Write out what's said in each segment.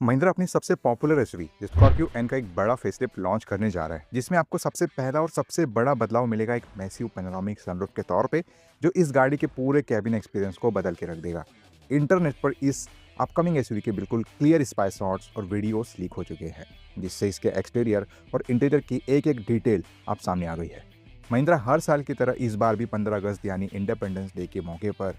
महिंद्रा अपनी सबसे popular SUV Scorpio N का एक बड़ा फेसलिफ्ट लॉन्च करने जा रहा है, जिसमें आपको सबसे पहला और सबसे बड़ा बदलाव मिलेगा एक मैसिव पैनोरामिक सनरूफ के तौर पे, जो इस गाड़ी के पूरे कैबिन एक्सपीरियंस को बदल के रख देगा। इंटरनेट पर इस अपकमिंग एसयूवी के बिल्कुल क्लियर स्पाई शॉट्स और वीडियोस लीक हो चुके हैं, जिससे इसके एक्सटीरियर और इंटीरियर की एक एक डिटेल अब सामने आ गई है। महिंद्रा हर साल की तरह इस बार भी 15 अगस्त यानी इंडिपेंडेंस डे के मौके पर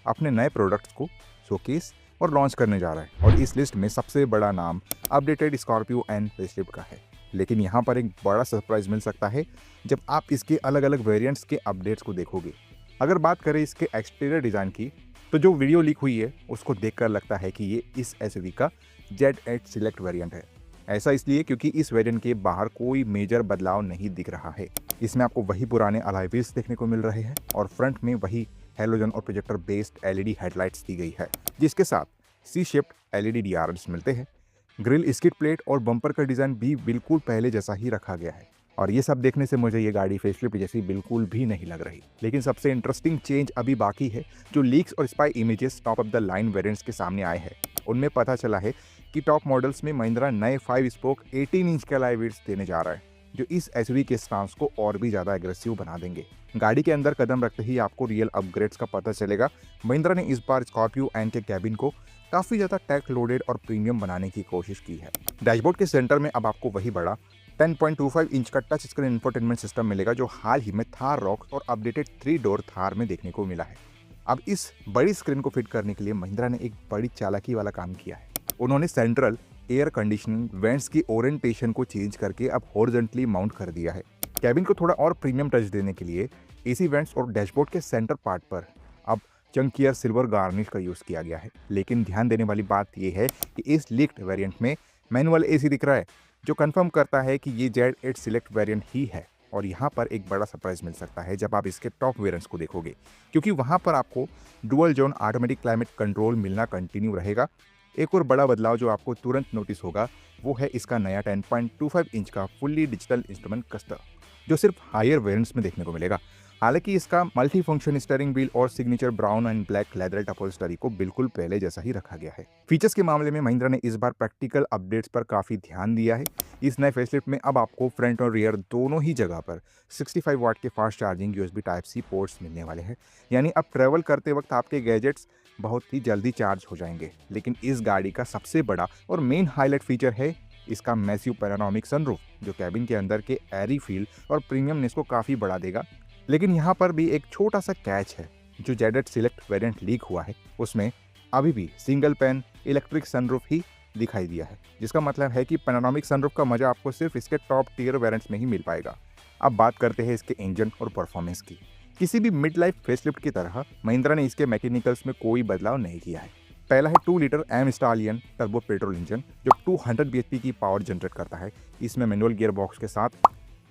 अपने नए प्रोडक्ट्स को शोकेस और लॉन्च करने जा रहा है, और इस लिस्ट में सबसे बड़ा नाम अपडेटेड स्कॉर्पियो एन फेसलिफ्ट का है। लेकिन यहाँ पर एक बड़ा सरप्राइज मिल सकता है जब आप इसके अलग अलग वेरिएंट्स के अपडेट्स को देखोगे। अगर बात करें इसके एक्सटीरियर डिज़ाइन की, तो जो वीडियो लीक हुई है उसको देखकर लगता है कि ये इस एसयूवी का Z8 सिलेक्ट वेरिएंट है। ऐसा इसलिए क्योंकि इस वेरिएंट के बाहर कोई मेजर बदलाव नहीं दिख रहा है। इसमें आपको वही पुराने अलॉय व्हील्स देखने को मिल रहे हैं, और फ्रंट में वही हेलोजन और प्रोजेक्टर बेस्ड एलईडी हेडलाइट्स दी गई है, जिसके साथ सी शेप्ड एलईडी डीआरएल्स मिलते हैं। ग्रिल, स्किड प्लेट और बम्पर का डिज़ाइन भी बिल्कुल पहले जैसा ही रखा गया है, और ये सब देखने से मुझे ये गाड़ी फेसलिफ्ट जैसी बिल्कुल भी नहीं लग रही। लेकिन सबसे इंटरेस्टिंग चेंज अभी बाकी है। जो लीक्स और spy images top of the line variants के सामने आए हैं, उनमें पता चला है कि टॉप मॉडल्स में महिंद्रा नए 5 स्पोक 18 इंच के अलॉय व्हील्स देने जा रहा है, जो इस एसयूवी के स्टांस को और भी ज़्यादा एग्रेसिव बना देंगे। गाड़ी के अंदर कदम रखते ही आपको रियल अपग्रेड्स का पता चलेगा। महिंद्रा ने इस बार स्कॉर्पियो एन के कैबिन को काफ़ी ज़्यादा टेक लोडेड और प्रीमियम बनाने की कोशिश की है। डैशबोर्ड के सेंटर में अब आपको वही बड़ा 10.25 इंच का टच स्क्रीन इंफोटेनमेंट सिस्टम मिलेगा, जो हाल ही में थार रॉक्स और अपडेटेड 3 डोर थार में देखने को मिला है। अब इस बड़ी स्क्रीन को फिट करने के लिए महिंद्रा ने एक बड़ी चालाकी वाला काम किया है। उन्होंने सेंट्रल एयर कंडीशनिंग वेंट्स की ओरिएंटेशन को चेंज करके अब हॉरिजॉन्टली माउंट कर दिया है। कैबिन को थोड़ा और प्रीमियम टच देने के लिए एसी वेंट्स और डैशबोर्ड के सेंटर पार्ट पर अब चंकियर सिल्वर गार्निश का यूज़ किया गया है। लेकिन ध्यान देने वाली बात यह है कि इस लीक्ड वेरिएंट में मैनुअल एसी दिख रहा है, जो कंफर्म करता है कि ये Z8 सिलेक्ट वेरिएंट ही है। और यहाँ पर एक बड़ा सरप्राइज मिल सकता है जब आप इसके टॉप वेरिएंट्स को देखोगे, क्योंकि वहाँ पर आपको dual zone automatic climate control मिलना कंटिन्यू रहेगा। एक और बड़ा बदलाव जो आपको तुरंत नोटिस होगा वो है इसका नया 10.25 इंच का फुल्ली डिजिटल इंस्ट्रूमेंट क्लस्टर, जो सिर्फ हायर वेरिएंट्स में देखने को मिलेगा। हालांकि इसका मल्टी फंक्शन स्टीयरिंग व्हील और signature brown and black leatherette upholstery को बिल्कुल पहले जैसा ही रखा गया है। फीचर्स के मामले में महिंद्रा ने इस बार प्रैक्टिकल अपडेट्स पर काफ़ी ध्यान दिया है। इस नए फेसलिफ्ट में अब आपको फ्रंट और रियर दोनों ही जगह पर 65 वाट के fast charging USB Type-C ports मिलने वाले हैं, यानी अब ट्रैवल करते वक्त आपके गैजेट्स बहुत ही जल्दी चार्ज हो जाएंगे। लेकिन इस गाड़ी का सबसे बड़ा और मेन हाईलाइट फीचर है इसका मैसिव पैनोरामिक सनरूफ, जो कैबिन के अंदर के एरी फील और प्रीमियमनेस को काफ़ी बढ़ा देगा। लेकिन यहाँ पर भी एक छोटा सा कैच है। जो Z8 सिलेक्ट वेरिएंट लीक हुआ है उसमें अभी भी सिंगल पैन इलेक्ट्रिक सनरूफ ही दिखाई दिया है, जिसका मतलब है कि पैनोरामिक सनरूफ का मजा आपको सिर्फ इसके टॉप टीयर वेरिएंट्स में ही मिल पाएगा। अब बात करते हैं इसके इंजन और परफॉर्मेंस की। किसी भी मिड लाइफ फेसलिफ्ट की तरह महिंद्रा ने इसके मैकेनिकल्स में कोई बदलाव नहीं किया है। पहला है 2 litre M Stallion turbo petrol engine, जो 200 bhp की पावर जनरेट करता है। इसमें मैनुअल गियर बॉक्स के साथ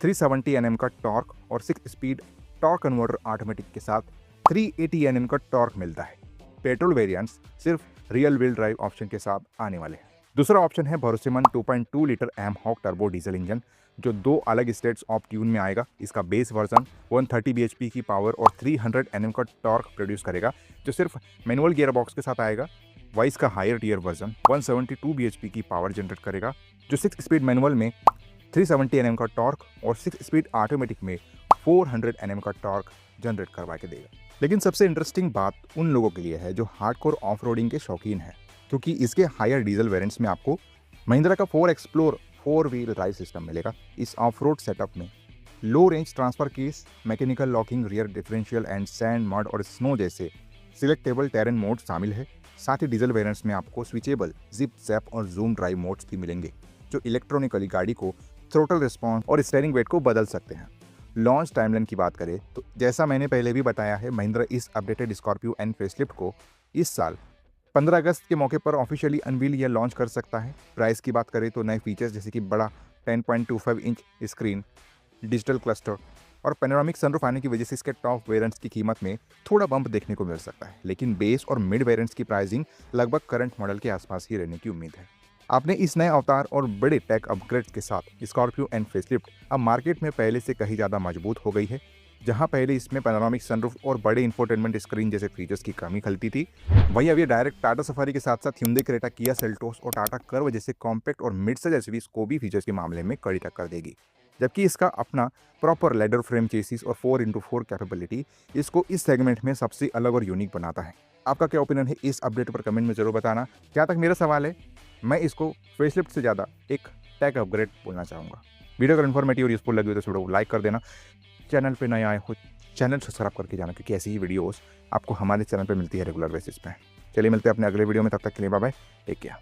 370 Nm का टॉर्क और 6 स्पीड टॉर्क कन्वर्टर ऑटोमेटिक के साथ 380 Nm का टॉर्क मिलता है। पेट्रोल वेरिएंट्स सिर्फ रियल व्हील ड्राइव ऑप्शन के साथ आने वाले हैं। दूसरा ऑप्शन है भरोसेमंद 2.2 litre M Hawk turbo diesel engine, जो 2 अलग स्टेट्स ऑफ ट्यून में आएगा। इसका बेस वर्जन 130 bhp की पावर और 300 Nm का टॉर्क प्रोड्यूस करेगा, जो सिर्फ मैनुअल गियर बॉक्स के साथ आएगा। वहीं इसका हायर टियर वर्जन 172 bhp की पावर जनरेट करेगा, जो 6 स्पीड मैनुअल में 370 Nm का टॉर्क और 6 स्पीड ऑटोमेटिक में 400 Nm का टॉर्क जनरेट करवा के देगा। लेकिन सबसे इंटरेस्टिंग बात उन लोगों के लिए है जो हार्डकोर ऑफ रोडिंग के शौकीन हैं, क्योंकि इसके हायर डीजल वेरिएंट्स में आपको महिंद्रा का 4 एक्सप्लोर 4 व्हील ड्राइव सिस्टम मिलेगा। इस ऑफ रोड सेटअप में लो range transfer case, mechanical locking, rear differential and sand, mud और स्नो जैसे सिलेक्टेबल टेरेन मोड शामिल है। साथ ही डीजल वेरिएंट्स में आपको स्विचेबल जिप, जैप और जूम ड्राइव मोड्स भी मिलेंगे, जो इलेक्ट्रॉनिकली गाड़ी को थ्रोटल रिस्पॉन्स और स्टीयरिंग वेट को बदल सकते हैं। लॉन्च टाइमलाइन की बात करें तो जैसा मैंने पहले भी बताया है, महिंद्रा इस अपडेटेड स्कॉर्पियो एन फेसलिफ्ट को इस साल 15 अगस्त के मौके पर ऑफिशियली अनवील या लॉन्च कर सकता है। प्राइस की बात करें तो नए फीचर्स जैसे कि बड़ा 10.25 इंच स्क्रीन, डिजिटल क्लस्टर और पैनोरामिक सनरूफ आने की वजह से इसके टॉप वेरिएंट्स की कीमत में थोड़ा बम्प देखने को मिल सकता है। लेकिन बेस और मिड वेरिएंट्स की प्राइसिंग लगभग करंट मॉडल के आसपास ही रहने की उम्मीद है। आपने इस नए अवतार और बड़े टेक अपग्रेड के साथ स्कॉर्पियो एन फेसलिफ्ट अब मार्केट में पहले से कहीं ज़्यादा मजबूत हो गई है। जहां पहले इसमें पैनोरामिक सनरूफ और बड़े इंफोटेनमेंट स्क्रीन जैसे फीचर्स की कमी खलती थी, वहीं अब ये डायरेक्ट टाटा सफारी के साथ साथ Hyundai क्रेटा, किया सेल्टोस और टाटा कर्व जैसे कॉम्पैक्ट और मिड साइज एसयूवीज को भी फीचर्स के मामले में कड़ी टक्कर देगी। जबकि इसका अपना प्रॉपर लेदर फ्रेम चेसिस और 4x4 कैपेबिलिटी इसको इस सेगमेंट में सबसे अलग और यूनिक बनाता है। आपका क्या ओपिनियन है इस अपडेट पर कमेंट में जरूर बताना। जहाँ तक मेरा सवाल है, मैं इसको फेसलिफ्ट से ज़्यादा एक टेक अपग्रेड बोलना चाहूँगा। वीडियो अगर इन्फॉर्मेटिव और यूजफुल लगी हो तो वीडियो को लाइक कर देना। चैनल पे नए आए हो चैनल सब्सक्राइब करके जाना, क्योंकि ऐसी ही वीडियोस आपको हमारे चैनल पे मिलती है रेगुलर बेसिस पे। चलिए मिलते हैं अपने अगले वीडियो में, तब तक के लिए बाय बाय, टेक केयर।